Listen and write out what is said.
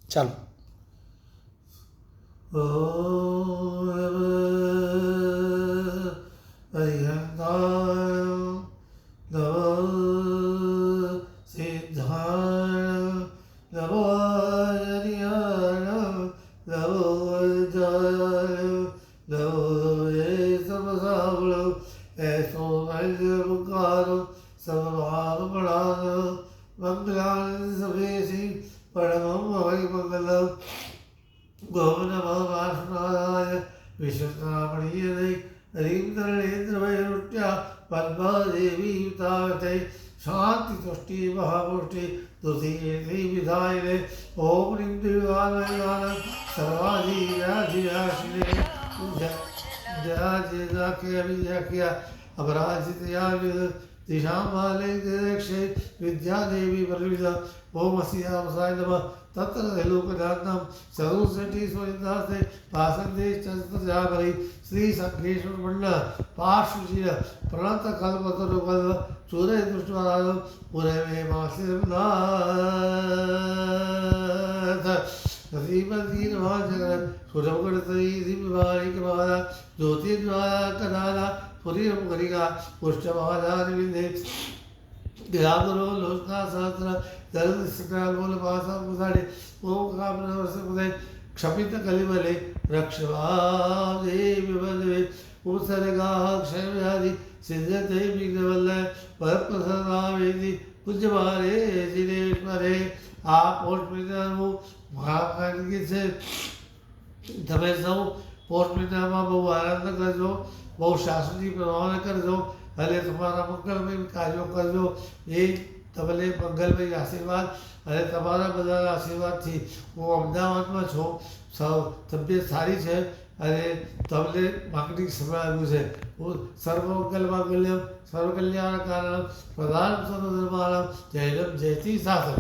ચાલો. विश्वनामणीयते ह्रीं पद्मादेवी युतावते शांति तुष्टि महापुष्टि तुलसी विधायिने ओम ह्रीं दिव्यालयान सर्वाधिराधिराशिने जयाख्या अपराजितया दिशां बाले दिरक्षे विद्यादेवी प्रविदा ओम अस्यावसाय नमः तत्र लोकदानं सर्वसठी स्वरिदासे पासंदे चतुर्जाभरि श्री संकेश्वर मंडल पार्श्वशील प्रणत कल्पतरुकल सूर्य दृष्टवारालो पुरे में मासिरनाथ नसीमदीन महाजगन सुरवगणतरी दिव्यवारी के महारा ज्योतिर्वारा कदाला पुरीरम करिका पुष्टमहादान विंदे गिरागुरो लोचना सहस्र दर्द सिकराल बोल भाषा मुसाड़े ओम कामना वर्षे क्षपित कलिबले रक्षवादेवी बलवे उपसर्गा क्षय व्याधि सिद्धते विघ्नवल्लय वरप्रसन्नावेदि पूज्यमारे जिनेश्वरे आप पोषमितानु महाकार्य से તમે સૌ પોષમિતામાં બહુ આનંદ કરજો, બહુ શાસનની પ્રભાવના કરજો અને તમારા મંગલમય કાર્યો કરજો. એ તમને મંગલમય આશીર્વાદ અને તમારા બધાના આશીર્વાદથી હું અમદાવાદમાં છું. સૌ તબિયત સારી છે અને તમને માગણી સંભળાવ્યું છે. હું સર્વમંગલ માંગલ્યમ સર્વકલ્યાણ કારણમ પ્રધાન સર્વધર્માણમ જયરામ જયતી શાસન.